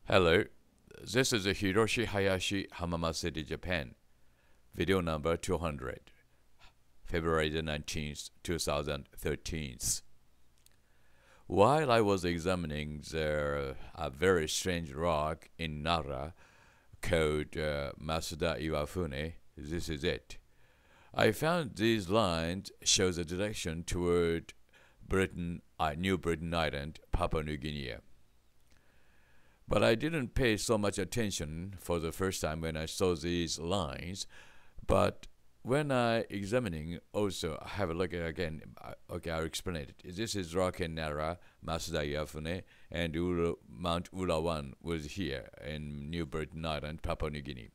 Hello, this is Hiroshi Hayashi, Hamama City, Japan. Video number 200, February the 19th, 2013. While I was examining a very strange rock in Nara called Masuda Iwafune, this is it. I found these lines show the direction toward New Britain Island, Papua New Guinea. But I didn't pay so much attention for the first time when I saw these lines. But when I examining, also have a look at again. Okay, I'll explain it. This is Rock and Nara, Masuda Iwafune, and Mount Ulawun was here in New Britain Island, Papua New Guinea.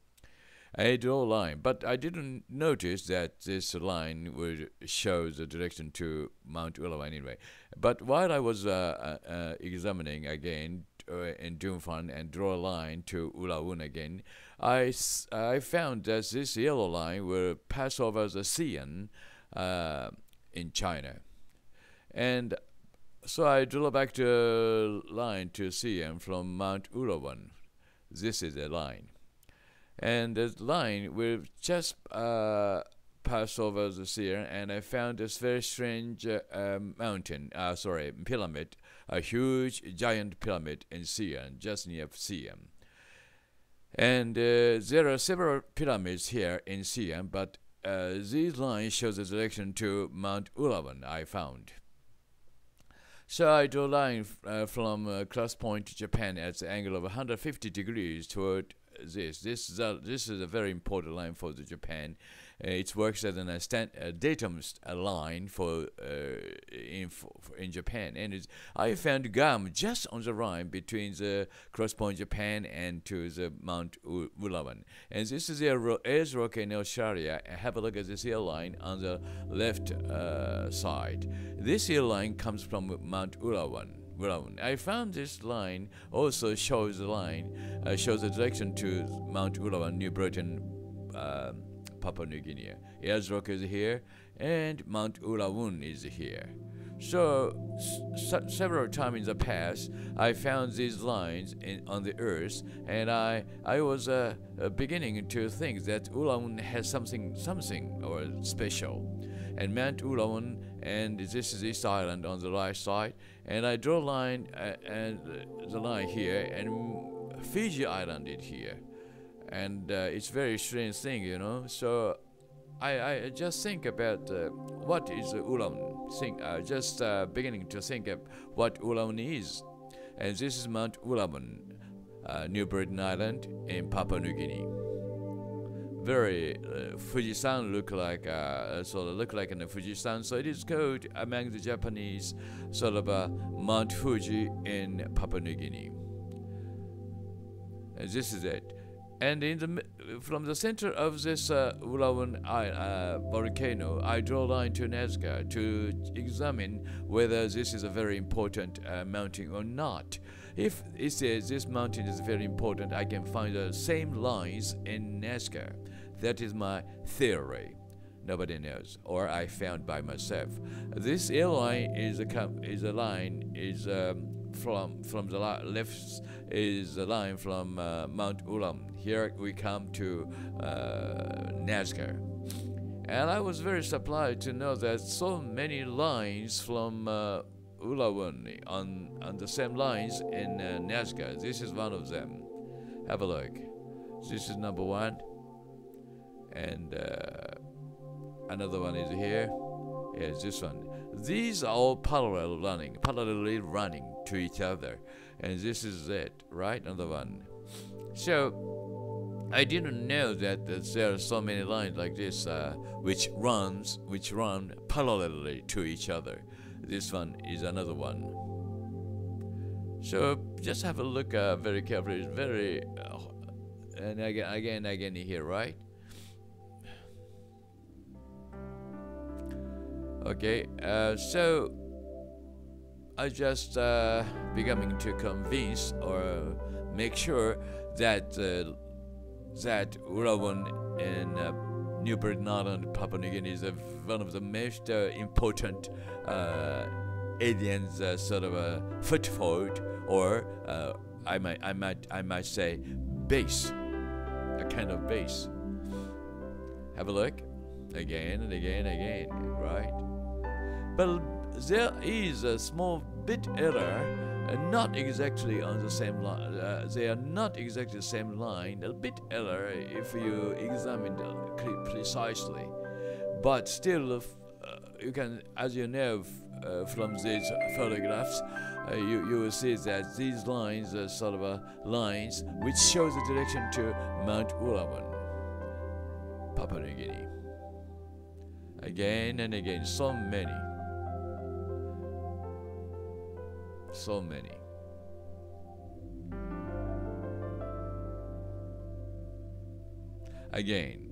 I draw a line, but I didn't notice that this line would show the direction to Mount Ulawun anyway. But while I was examining again in Dunfan and draw a line to Ulawun again, I found that this yellow line will pass over the Xi'an in China. And so I drew back the line to Xi'an from Mount Ulawun. This is a line. And the line will just pass over the Xi'an, and I found this very strange pyramid, a huge giant pyramid in Xi'an, just near Xi'an. And there are several pyramids here in Xi'an, but these lines show the direction to Mount Ulawun, I found. So I draw a line from Cross Point, Japan, at the angle of 150 degrees toward this. This is a very important line for the Japan. It works as a datum line for in Japan, and I found Guam just on the line between the Cross Point, Japan, and to the Mount Ulawun. And this is the Ayers Rock in Australia. Have a look at this line on the left side. This line comes from Mount Ulawun. I found this line also shows the direction to Mount Ulawun, New Britain, Papua New Guinea. Ayers Rock is here, and Mount Ulawun is here. So several times in the past, I found these lines on the earth, and I was beginning to think that Ulawun has something or special. And Mount Ulawun, and this is East Island on the right side, and I draw a line and the line here, and Fiji Island is here, and it's very strange thing, you know. So I just think about what is Ulawun. Just beginning to think of what Ulawun is, and this is Mount Ulawun, New Britain Island in Papua New Guinea. Very Fujisan look like in a Fujisan, so it is called among the Japanese sort of Mount Fuji in Papua New Guinea. And this is it. And from the center of this Ulawun volcano, I draw a line to Nazca to examine whether this is a very important mountain or not. If it says this mountain is very important, I can find the same lines in Nazca. That is my theory. Nobody knows, or I found by myself. This line from the left is the line from Mount Ulawun. Here we come to Nazca, and I was very surprised to know that so many lines from Ulawun on the same lines in Nazca. This is one of them. Have a look. This is number one, and another one is here. Yes, this one. These are all parallelly running to each other, and this is it, right? Another one. So I didn't know that there are so many lines like this, which run parallelly to each other. This one is another one. So just have a look very carefully. It's very and again here, right? Okay, so I just becoming to convince or make sure that that Ulawun in New Britain Island, Papua New Guinea is one of the most important aliens sort of a foothold or I might say base, a kind of base. Have a look, again and again and again, right? But there is a small bit error, not exactly on the same line. They are not exactly the same line. A bit error if you examine precisely, but still, you can, as you know, from these photographs, you will see that these lines are sort of lines which show the direction to Mount Ulawun, Papua New Guinea. Again and again, so many. So many. Again,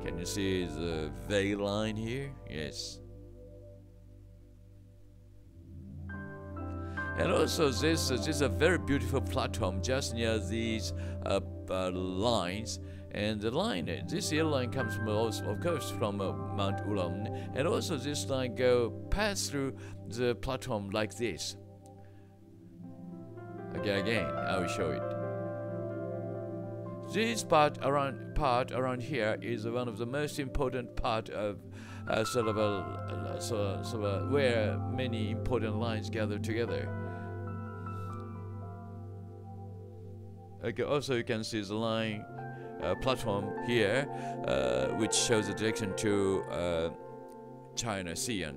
can you see the veil line here? Yes. And also this is a very beautiful platform just near these lines. And the line, this yellow line comes from, of course, from Mount Ulawun, and also this line pass through the platform like this. Okay, again, I will show it. This part around here is one of the most important part of where many important lines gather together. Okay, also you can see the line platform here, which shows the direction to China Sea,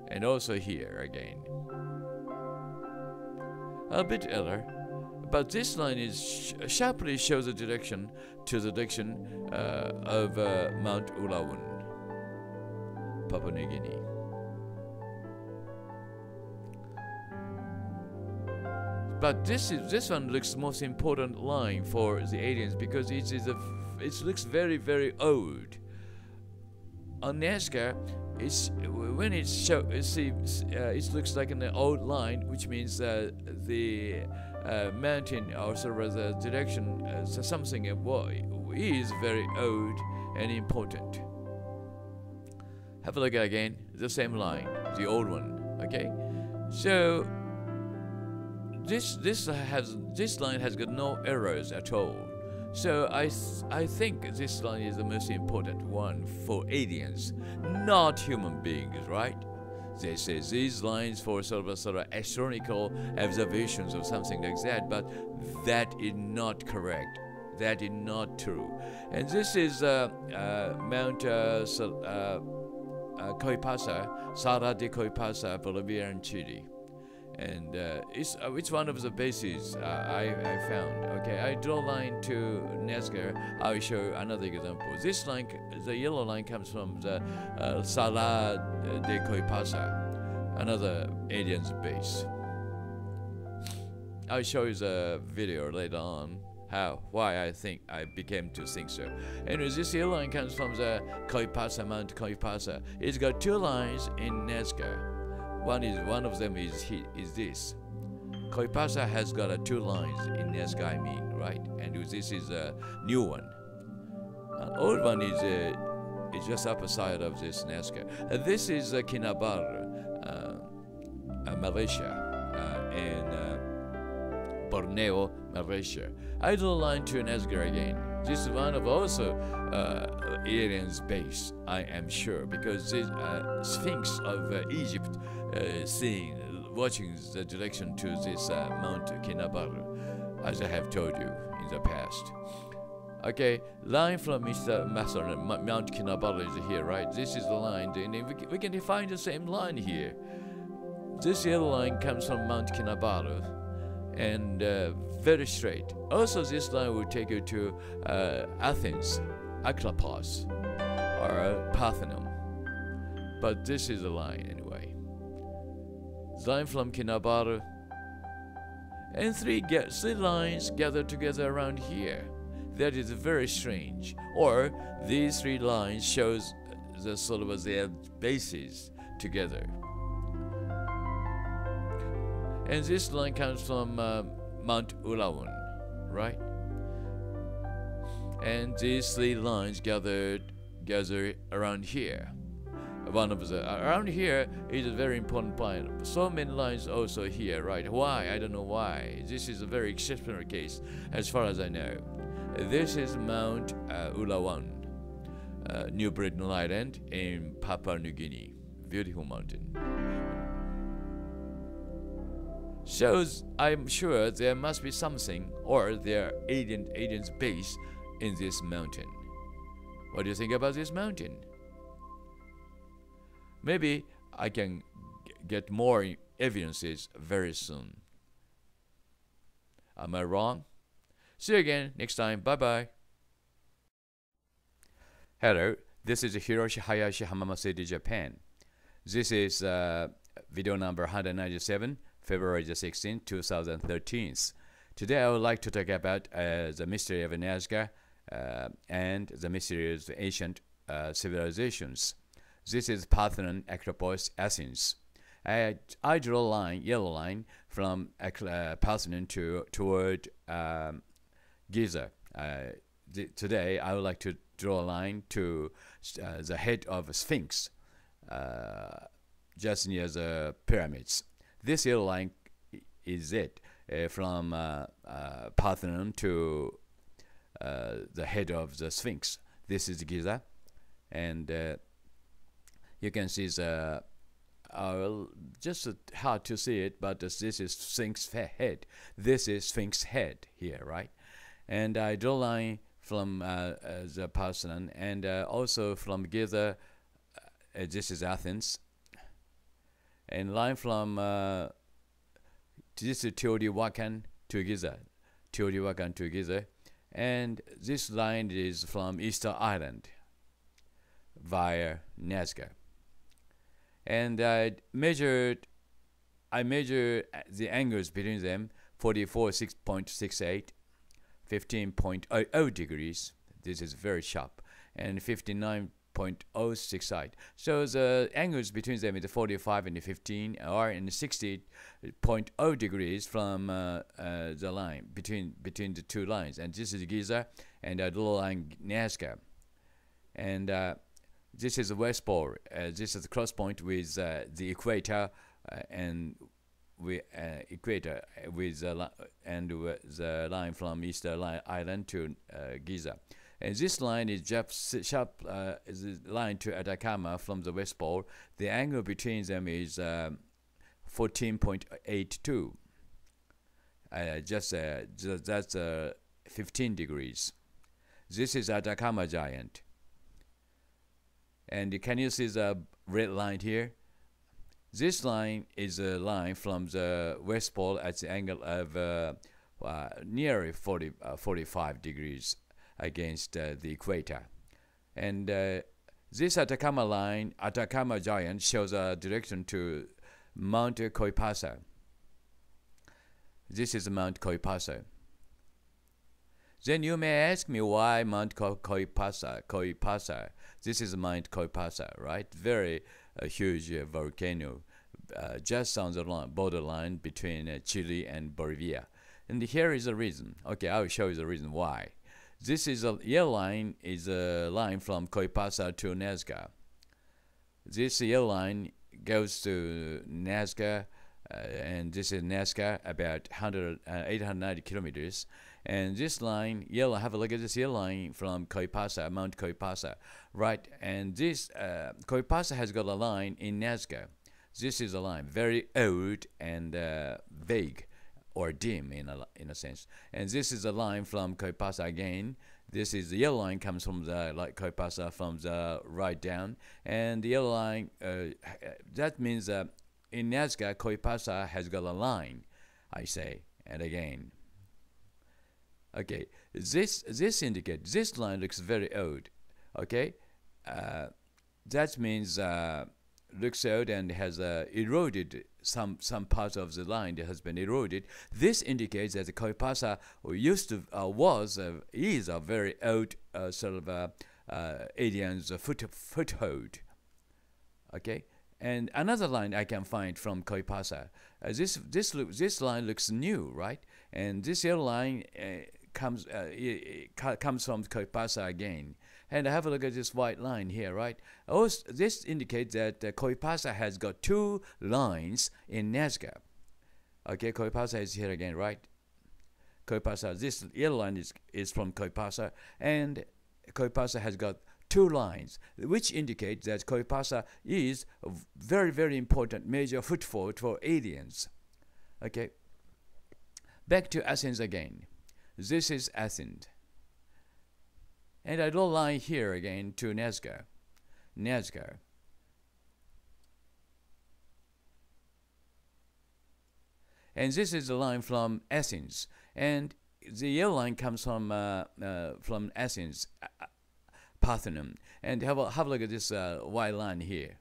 and also here again. A bit error, but this line is sharply shows the direction to the direction of Mount Ulawun, Papua New Guinea. But this one looks the most important line for the aliens because it looks very, very old. On Nazca, it looks like an old line, which means the mountain or sort of the direction something is very old and important. Have a look again, the same line, the old one. Okay, so this line has got no errors at all. So I think this line is the most important one for aliens, not human beings, right? They say these lines for sort of astronomical observations or something like that, but that is not correct. That is not true. And this is Mount Coipasa, Salar de Coipasa, Bolivia and Chile. And it's one of the bases I found. Okay, I draw a line to Nazca. I will show another example. This line, the yellow line, comes from the Salar de Coipasa, another alien's base. I'll show you the video later on why I became to think so. Anyway, this yellow line comes from the Coipasa, Mount Coipasa. It's got two lines in Nazca. One of them is this. Coipasa has got two lines in Nazca, I mean, right? And this is a new one. An old one is just upper side of this Nazca. This is Kinabalu, Malaysia, and Borneo, Malaysia. I draw a line to Nazca again. This is one of also aliens' base, I am sure, because this Sphinx of Egypt watching the direction to this Mount Kinabalu, as I have told you in the past. Okay, line from Mount Kinabalu is here, right? This is the line, and we can define the same line here. This yellow line comes from Mount Kinabalu, and very straight. Also, this line will take you to Athens, Acropos, or Parthenon. But this is the line anyway. The line from Kinabalu, and three lines gathered together around here. That is very strange. Or these three lines shows the sort of their bases together. And this line comes from Mount Ulawun, right? And these three lines gather around here. one of the around here is a very important point. So many lines also here, right? Why? I don't know why. This is a very exceptional case, as far as I know. This is Mount Ulawun, New Britain Island in Papua New Guinea. Beautiful mountain. Shows I'm sure there must be something or there aliens base in this mountain. What do you think about this mountain? Maybe I can get more evidences very soon. Am I wrong? See you again next time. Bye bye. Hello, this is Hiroshi Hayashi Hamama City, Japan. This is video number 197, February 16, 2013. Today I would like to talk about the mystery of Nazca and the mystery of ancient civilizations. This is Parthenon, Acropolis, Athens. I draw a line, yellow line, from Parthenon toward Giza. Today I would like to draw a line to the head of Sphinx, just near the pyramids. This yellow line is it, from Parthenon to the head of the Sphinx. This is Giza, and you can see the just hard to see it, but this is Sphinx head. This is Sphinx head here, right? And I draw a line from the Parthenon, and also from Giza. This is Athens, and line from this is Teotihuacan to Giza, Teotihuacan to Giza, and this line is from Easter Island via Nazca. And I measured the angles between them: 44.68, 15.00 degrees. This is very sharp, and 59.068. So the angles between them is 45 and 15, or in 60.0 degrees from the line between the two lines. And this is Giza, and I draw line Nazca, and this is the West Pole. This is the cross point with the equator, and we equator with the line from Easter Island to Giza. And this line is just sharp. Is the line to Atacama from the West Pole. The angle between them is 14.82. That's 15 degrees. This is Atacama Giant. And can you see the red line here? This line is a line from the West Pole at the angle of nearly 45 degrees against the equator. And this Atacama line, Atacama Giant, shows a direction to Mount Coipasa. This is Mount Coipasa. Then you may ask me why Mount Coipasa. This is Mount Coipasa, right? Very huge volcano, just on the borderline between Chile and Bolivia. And here is the reason. Okay, I will show you the reason why. This is a yellow line is a line from Coipasa to Nazca. This yellow line goes to Nazca, and this is Nazca, about 890 kilometers. And this line, yellow, have a look at this yellow line from Coipasa, Mount Coipasa, right? And this Coipasa has got a line in Nazca. This is a line, very old and vague, or dim in a sense. And this is a line from Coipasa again. This is the yellow line comes from the Coipasa from the right down, and the yellow line that means in Nazca, Coipasa has got a line, I say, and again. Okay, this indicates this line looks very old. Okay, that means looks old and has eroded some part of the line that has been eroded. This indicates that the Coipasa is a very old sort of alien's foothold. Okay, and another line I can find from Coipasa. This line looks new, right? And this yellow line comes from Coipasa again, And have a look at this white line here, right? Also, this indicates that Coipasa has got two lines in Nazca. Okay, Coipasa is here again, right? Coipasa, this yellow line is from Coipasa, and Coipasa has got two lines, which indicate that Coipasa is a very, very important major foothold for aliens. Okay, back to Athens again. This is Athens. And I draw a line here again to Nazca. Nazca. And this is the line from Athens. And the yellow line comes from Athens, Parthenon. And have a look at this white line here.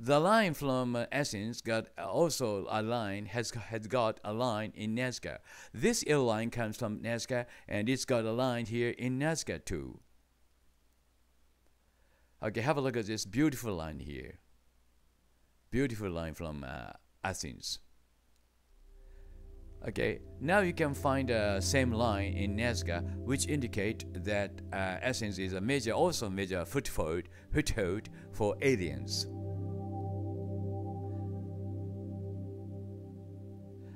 The line from Athens got also a line, has got a line in Nazca. This yellow line comes from Nazca, and it's got a line here in Nazca too. Okay, have a look at this beautiful line here. Beautiful line from Athens. Okay, now you can find the same line in Nazca, which indicate that Athens is a major, also major foothold for aliens.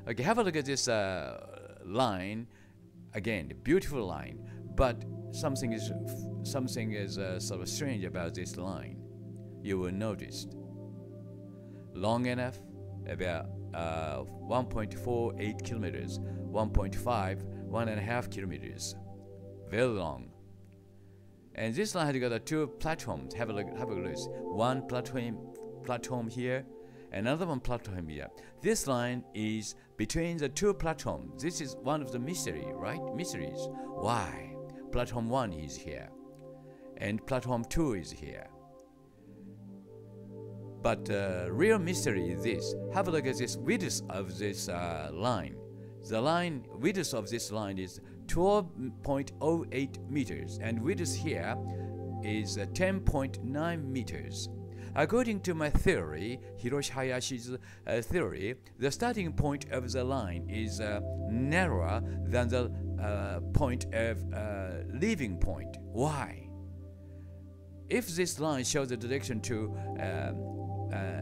Okay, have a look at this line again, the beautiful line. But something is sort of strange about this line. You will notice long enough, about 1.48 kilometers, 1.5 kilometers, very long. And this line has got two platforms. Have a look. One platform here, another one platform here. This line is between the two platforms. This is one of the mysteries. Why? Platform 1 is here, and platform 2 is here. But real mystery is this. Have a look at this width of this line. The width of this line is 12.08 meters, and width here is 10.9 meters. According to my theory, Hiroshi Hayashi's theory, the starting point of the line is narrower than the point of leaving point. Why? If this line shows the direction to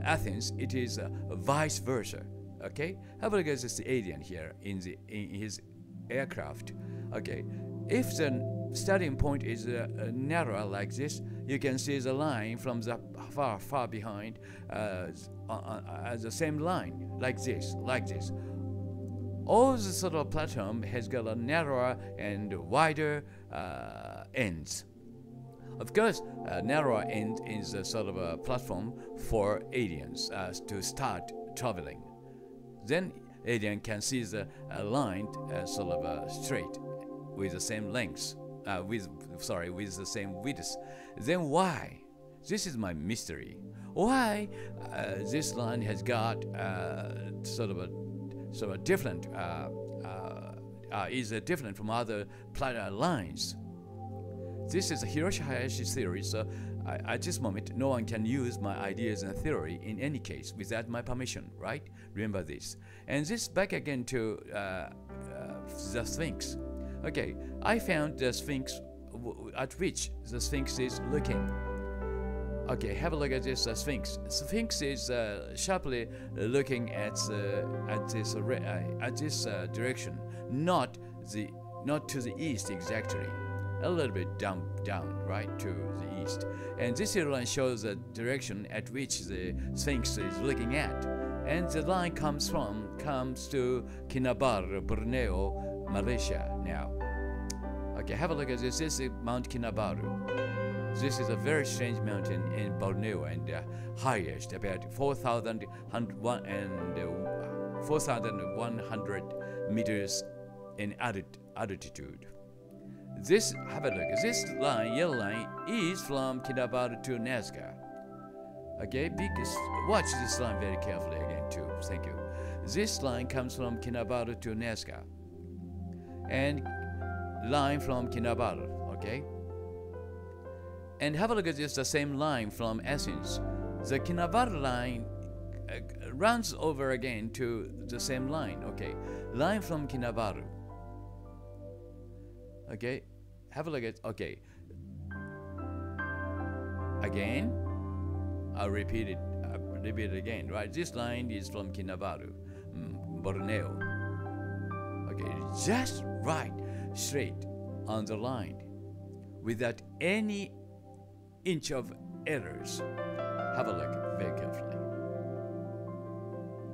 Athens, it is vice versa. Okay, have a look at this alien here in his aircraft. Okay, if the starting point is narrower like this, you can see the line from the far behind the same line like this. All the sort of platform has got a narrower and wider ends. Of course, narrower end is a sort of a platform for aliens to start traveling. Then alien can see the line sort of straight with the same length, with the same width. Then why? This is my mystery. Why this line has got sort of a different is different from other lines? This is a Hiroshi Hayashi's theory, so at this moment, no one can use my ideas and theory in any case without my permission, right? Remember this. And this back again to the Sphinx. Okay, I found the Sphinx at which the Sphinx is looking. Okay, have a look at this Sphinx. Sphinx is sharply looking at this direction, not to the east exactly. A little bit down, right, to the east. And this line shows the direction at which the Sphinx is looking at. And the line comes to Kinabalu, Borneo, Malaysia now. Okay, have a look at this. This is Mount Kinabalu. This is a very strange mountain in Borneo and highest, about 4,100 meters in altitude. This, have a look. This line, yellow line, is from Kinabalu to Nazca. Okay, because watch this line very carefully again too. Thank you. This line comes from Kinabalu to Nazca, and line from Kinabalu. Okay. And have a look at this, the same line from Athens. The Kinabalu line runs over again to the same line. Okay, line from Kinabalu. Okay, have a look at, okay. again, I'll repeat it again, right? This line is from Kinabalu, Borneo. Okay, just right, straight on the line, without any inch of errors. Have a look very carefully.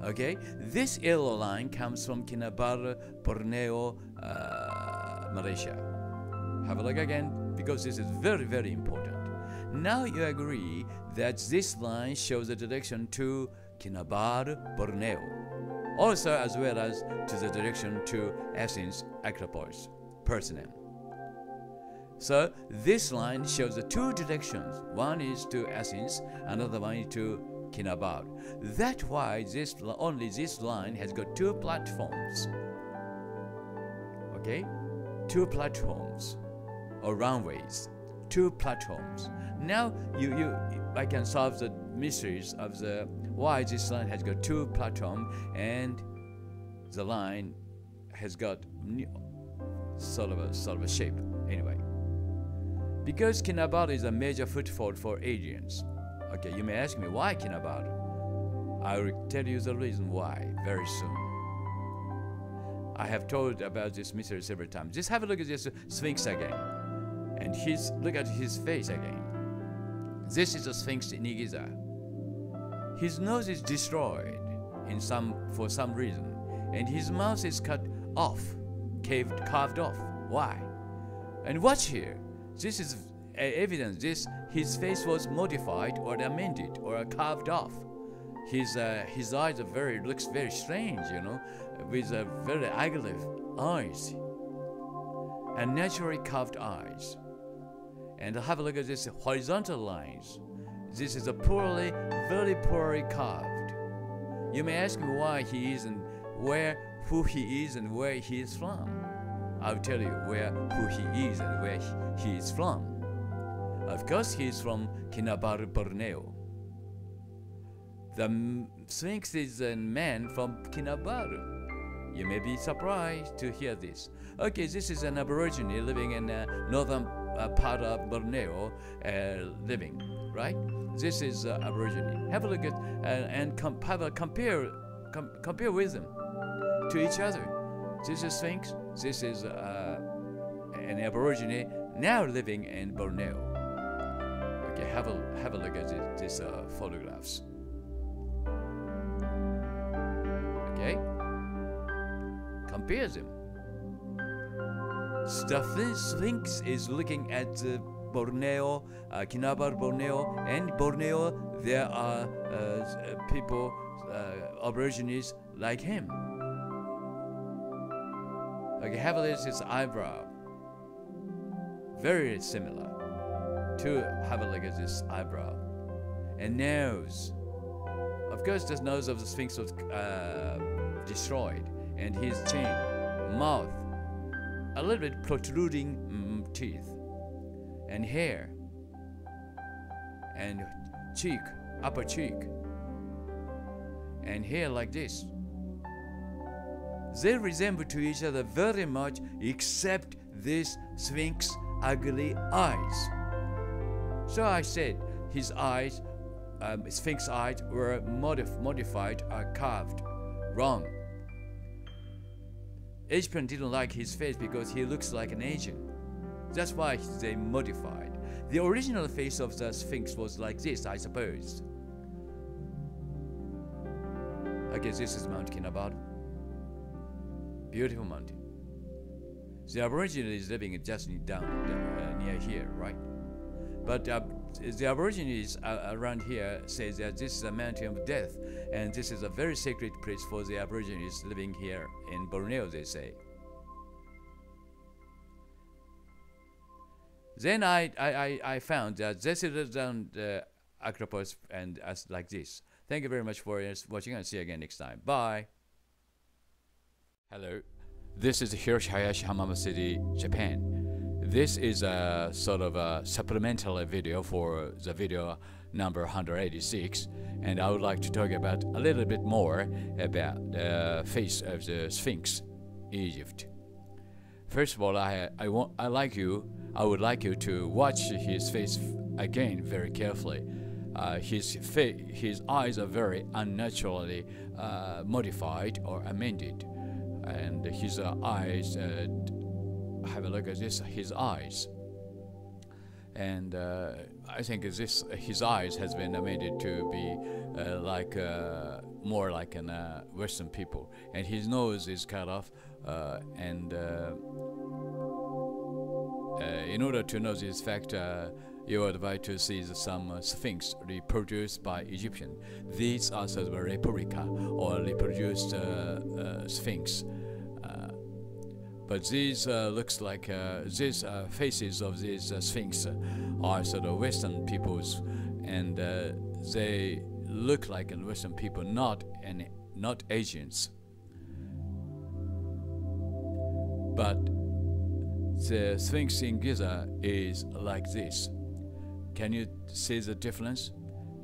Okay, this yellow line comes from Kinabalu, Borneo, Malaysia. Have a look again, because this is very, very important. Now you agree that this line shows the direction to Kinabalu, Borneo, also as well as to the direction to Athens, Acropolis, Persian. So this line shows the two directions. One is to Athens, another one is to Kinabalu. That's why only this line has got two platforms. Okay, two platforms or runways. Two platforms. Now I can solve the mysteries of why this line has got two platforms and the line has got sort of a shape. Anyway, because Kinabalu is a major foothold for aliens. Okay, you may ask me why Kinabalu. I will tell you the reason why very soon. I have told about this mystery several times. Just have a look at this Sphinx again. And look at his face again. This is a Sphinx in Giza. His nose is destroyed for some reason, and his mouth is cut off, carved off. Why? And watch here. This is evidence. His face was modified or amended or carved off. His eyes looks very strange, with very ugly eyes, and naturally carved eyes. And have a look at this horizontal lines. This is very poorly carved. You may ask me why he is and who he is and where he is from. I'll tell you who he is and where he is from. Of course, he is from Kinabalu, Borneo. The Sphinx is a man from Kinabalu. You may be surprised to hear this. Okay, this is an Aborigine living in northern part of Borneo, living, right? This is Aborigine. Have a look at and compare with them to each other. This is Sphinx. This is an Aborigine now living in Borneo. Okay, have a look at these photographs. Okay, compare them. The Sphinx is looking at Borneo, Kinabalu, Borneo, and Borneo. There are people, Aborigines like him. Okay, have a look at his eyebrow. Very similar. Have a look at this eyebrow and nose. Of course, the nose of the Sphinx was destroyed, and his chin, mouth, a little bit protruding teeth, and hair, and cheek, upper cheek, and hair like this. They resemble to each other very much, except this Sphinx ugly eyes. So I said his eyes, Sphinx eyes, were modified or carved. Wrong. Asian didn't like his face because he looks like an Asian. That's why they modified. The original face of the Sphinx was like this, I suppose. Okay, this is Mount Kinabalu. Beautiful mountain. The Aborigine is living just down near here, right? But the Aborigines around here say that this is a mountain of death, and this is a very sacred place for the Aborigines living here in Borneo, they say. Then I found that this is down the Acropolis and as like this. Thank you very much for watching, and see you again next time. Bye. Hello, this is Hiroshi Hayashi, Hamama City, Japan. This is a sort of a supplemental video for the video number 186, and I would like to talk about a little bit more about the face of the Sphinx, Egypt. First of all, I would like you to watch his face again very carefully. His eyes are very unnaturally modified or amended, and his eyes. Have a look at this. His eyes, and I think his eyes has been amended to be more like an Western people, and his nose is cut off, and in order to know this fact, you are advised to see some sphinx reproduced by Egyptian. These are sort of a replica or reproduced sphinx. But these looks like these faces of these sphinx are sort of Western peoples, and they look like Western people, not Asians. But the sphinx in Giza is like this. Can you see the difference?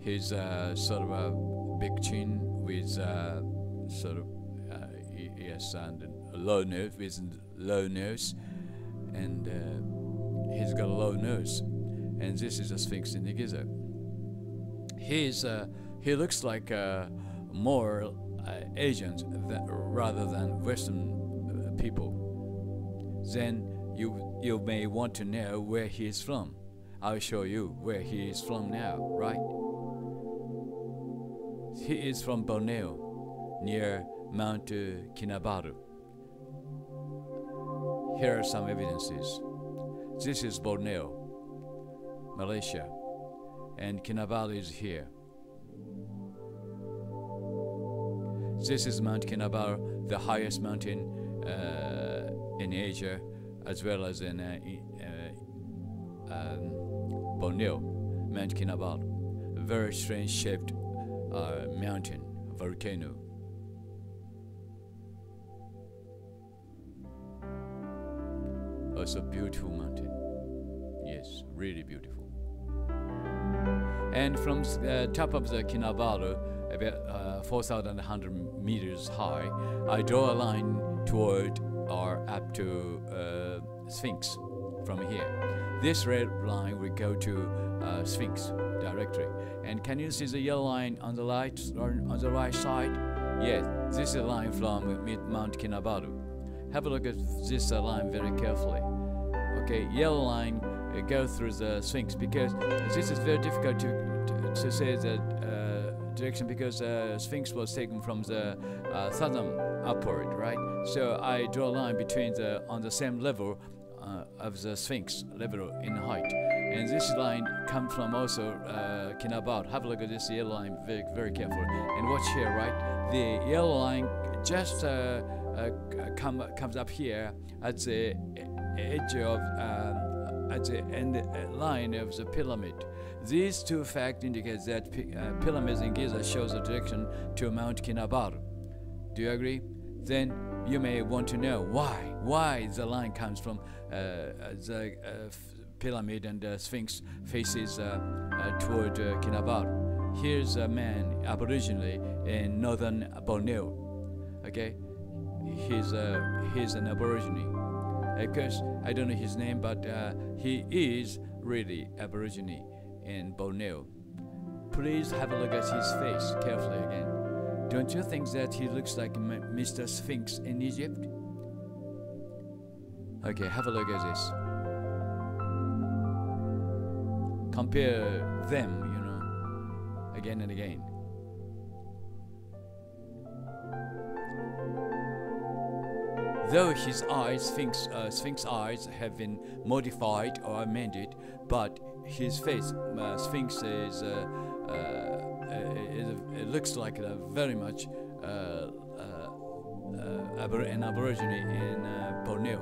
His sort of a big chin with sort of yes, and low nose with low nose, and he's got a low nose, and this is a sphinx in the Giza. He looks like more Asians rather than Western people. Then you may want to know where he is from. I'll show you where he is from now, right? He is from Borneo, near Mount Kinabalu. Here are some evidences. This is Borneo, Malaysia, and Kinabalu is here. This is Mount Kinabalu, the highest mountain in Asia, as well as in Borneo, Mount Kinabalu, a very strange shaped mountain, volcano. Also beautiful mountain. Yes, really beautiful. And from the top of the Kinabalu, about 4,100 meters high, I draw a line toward or up to Sphinx from here. This red line will go to Sphinx directly. And can you see the yellow line on the right side? Yes, this is a line from Mount Kinabalu. Have a look at this line very carefully. Okay, yellow line go through the Sphinx, because this is very difficult to say the direction, because Sphinx was taken from the southern upward, right? So I draw a line between on the same level of the Sphinx level in height, and this line comes from also Kinabalu. Have a look at this yellow line very, very carefully, and watch here, right? The yellow line just comes up here at the edge of at the end line of the pyramid. These two facts indicate that pyramids in Giza shows the direction to Mount Kinabalu. Do you agree? Then you may want to know why the line comes from the pyramid and the Sphinx faces toward Kinabalu. Here's a man aboriginally in northern Borneo. Okay, he's an aborigine. Of course, I don't know his name, but he is really aborigine in Borneo. Please have a look at his face carefully again. Don't you think that he looks like Mr. Sphinx in Egypt? Okay, have a look at this. Compare them, again and again. Though his eyes, Sphinx eyes, have been modified or amended, but his face, Sphinx is it looks like very much an aborigine in Borneo.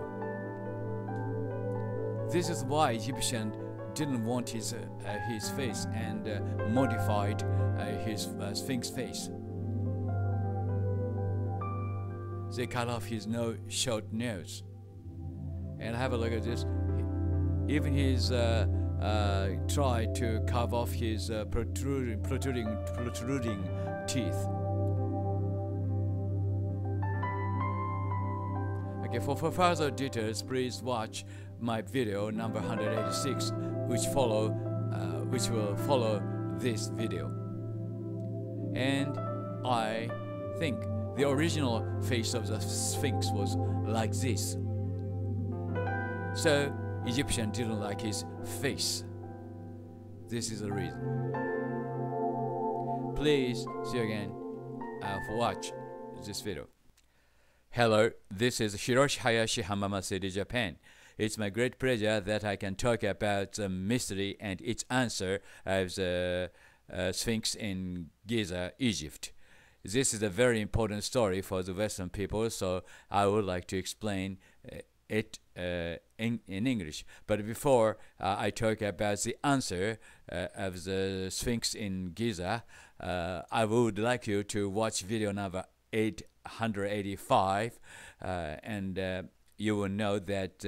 This is why Egyptians didn't want his face and modified his Sphinx face. They cut off his short nose. And have a look at this. Even he's tried to carve off his protruding teeth. Okay, for further details, please watch my video number 186, which follow which will follow this video. And I think the original face of the Sphinx was like this. So Egyptians didn't like his face. This is the reason. Please see you again for watch this video. Hello, this is Hiroshi Hayashi Hamama City, Japan. It's my great pleasure that I can talk about the mystery and its answer of the Sphinx in Giza, Egypt. This is a very important story for the Western people, so I would like to explain it in English. But before I talk about the answer of the Sphinx in Giza, I would like you to watch video number 885, and you will know that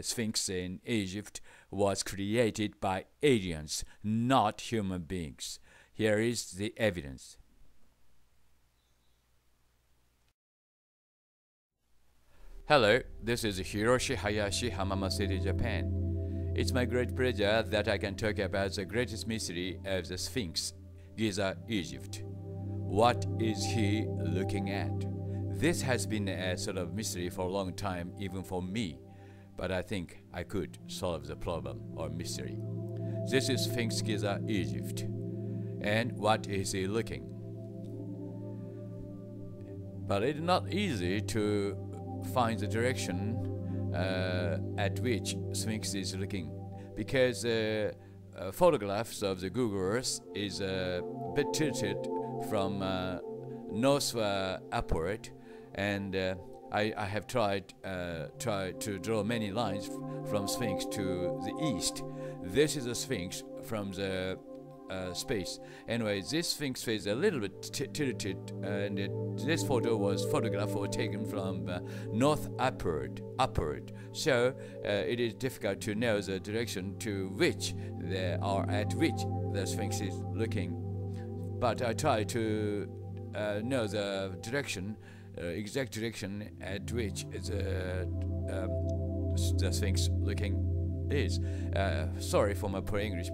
Sphinx in Egypt was created by aliens, not human beings. Here is the evidence. Hello, this is Hiroshi Hayashi, Hamama City, Japan. It's my great pleasure that I can talk about the greatest mystery of the Sphinx, Giza, Egypt. What is he looking at? This has been a sort of mystery for a long time, even for me, but I think I could solve the problem or mystery. This is Sphinx Giza, Egypt. And what is he looking? But it's not easy to find the direction at which Sphinx is looking, because photographs of the Google Earth is a bit tilted from north upward, and I have tried to draw many lines from Sphinx to the east. This is a Sphinx from the space. Anyway, this Sphinx face a little bit tilted, and this photo was photographed or taken from north upward. So it is difficult to know the direction to which at which the Sphinx is looking. But I try to know the direction, exact direction at which the Sphinx looking is. Sorry for my poor English,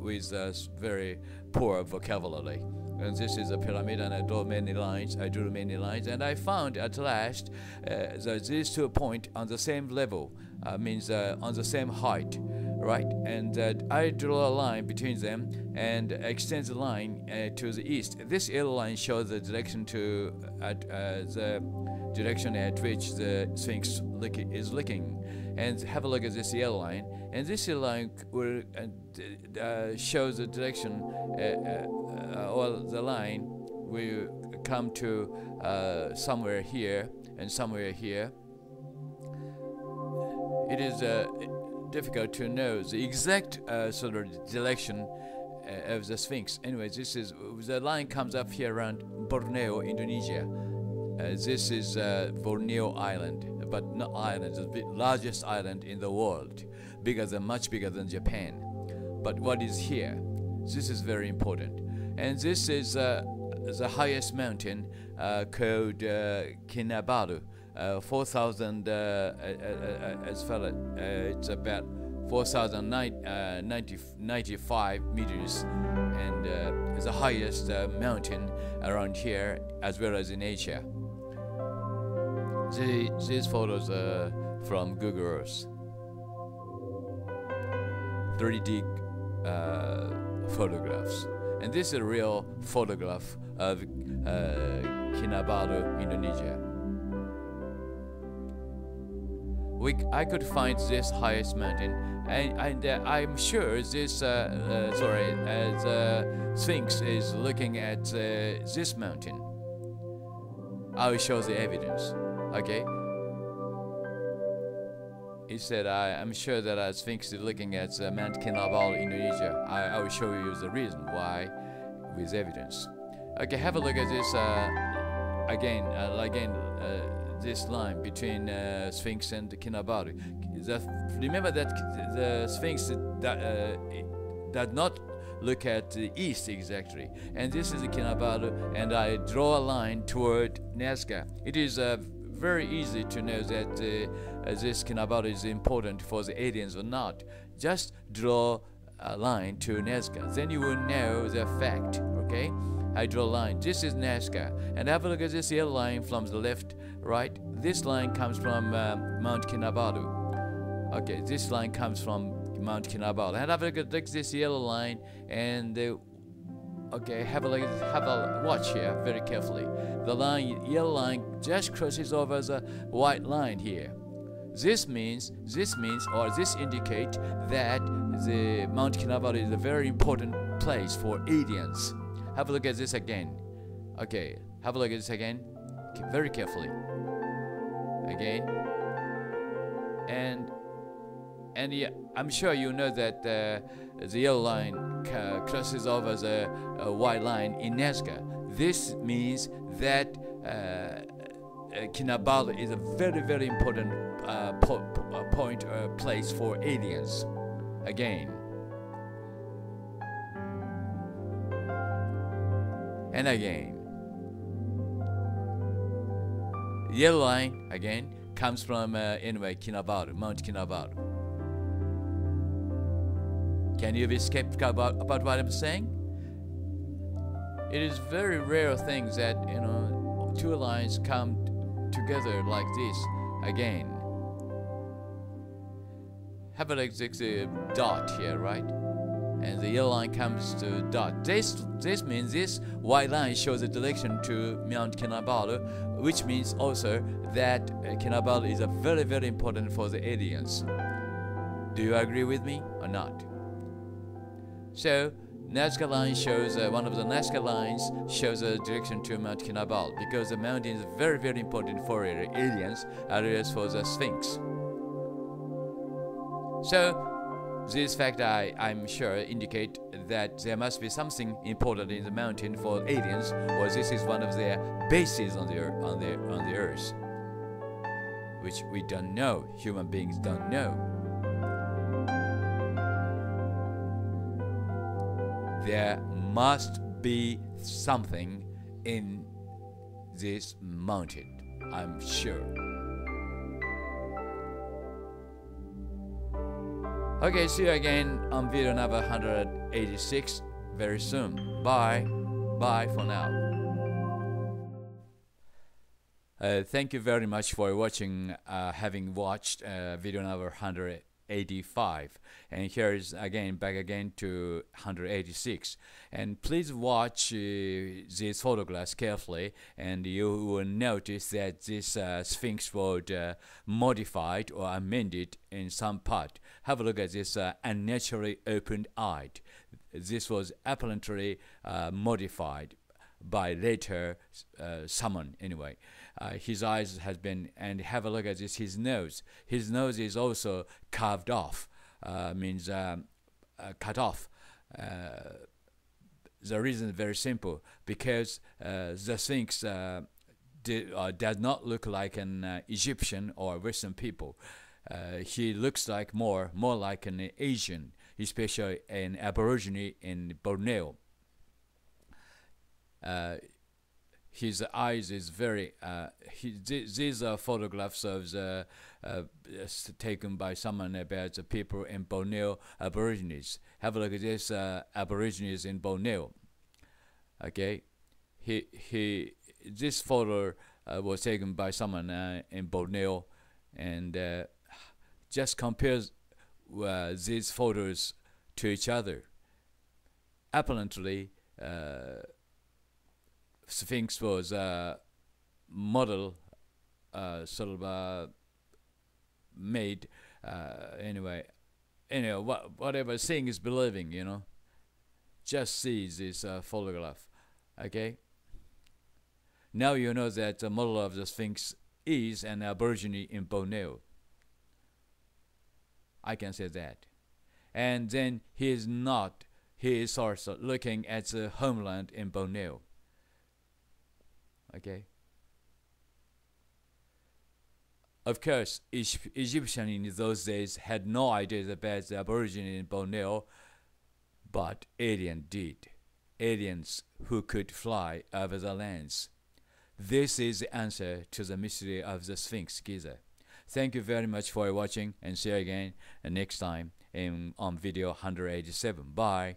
with very poor vocabulary. And this is a pyramid, and I drew many lines, and I found at last that these 2 points on the same level, means on the same height, right? And I draw a line between them and extend the line to the east. This yellow line shows the direction the direction at which the Sphinx is looking. And have a look at this yellow line, and this yellow line will shows the direction, or the line will come to somewhere here and somewhere here. It is difficult to know the exact sort of direction of the Sphinx. Anyway, this is the line comes up here around Borneo, Indonesia. This is Borneo Island, but not island, the largest island in the world, much bigger than Japan. But what is here? This is very important. And this is the highest mountain called Kinabalu, 4,000, it's about 4,095 meters, and it's the highest mountain around here as well as in Asia. These photos are from Google Earth. 3D photographs. And this is a real photograph of Kinabalu, Indonesia. I could find this highest mountain, and I'm sure this Sphinx is looking at this mountain. I will show the evidence. Okay. He said, I'm sure that Sphinx is looking at Mount Kinabalu, Indonesia. I will show you the reason why with evidence. Okay, have a look at this again, this line between Sphinx and Kinabalu. Remember that the Sphinx does not look at the east exactly. And this is the Kinabalu, and I draw a line toward Nazca. It is very easy to know that this Kinabalu is important for the aliens or not. Just draw line to Nazca. Then you will know the fact. Okay, I draw a line. This is Nazca, and have a look at this yellow line from the left, right. This line comes from Mount Kinabalu. Okay, this line comes from Mount Kinabalu. And have a look at this yellow line, and okay, have a watch here very carefully. The yellow line just crosses over the white line here. This indicates that the Mount Kinabalu is a very important place for aliens. Have a look at this again. Okay, have a look at this again, very carefully. Again, and yeah, I'm sure you know that the yellow line crosses over the white line in Nazca. This means that Kinabalu is a very, very important point or place for aliens. Again. And again. Yellow line, again, comes from, Kinabalu, Mount Kinabalu. Can you be skeptical about what I'm saying? It is very rare things that, two lines come together like this again. Have a like this dot here, right? And the yellow line comes to dot. This means this white line shows the direction to Mount Kinabalu, which means also that Kinabalu is a very, very important for the aliens. Do you agree with me or not? So Nazca line shows one of the Nazca lines shows a direction to Mount Kinabalu because the mountain is very, very important for aliens as well as for the Sphinx. So this fact, I'm sure, indicate that there must be something important in the mountain for aliens, or this is one of their bases on the earth, which we don't know. Human beings don't know. There must be something in this mountain, I'm sure. Okay, see you again on video number 186 very soon. Bye. Bye for now. Thank you very much for watching, having watched video number 185. And here is back again to 186. And please watch these photographs carefully, and you will notice that this Sphinx was modified or amended in some part. Have a look at this unnaturally opened eye. This was apparently modified by later someone anyway. His eyes has been, and have a look at this, his nose. His nose is also carved off, means cut off. The reason is very simple, because the Sphinx does not look like an Egyptian or Western people. He looks like more like an Asian, especially an Aborigine in Borneo. His eyes is very. These are photographs of the taken by someone about the people in Borneo, Aborigines. Have a look at this Aborigines in Borneo. Okay, this photo was taken by someone in Borneo, and just compares these photos to each other. Apparently, Sphinx was model, sort of made. Anyway, whatever seeing is believing, Just see this photograph, okay? Now you know that the model of the Sphinx is an Aborigine in Borneo. I can say that. And then he is not. He is also looking at the homeland in Borneo. Okay. Of course, Egyptians in those days had no idea about the Aborigine in Borneo, but aliens did. Aliens who could fly over the lands. This is the answer to the mystery of the Sphinx Giza. Thank you very much for watching, and see you again next time. on video 187. Bye.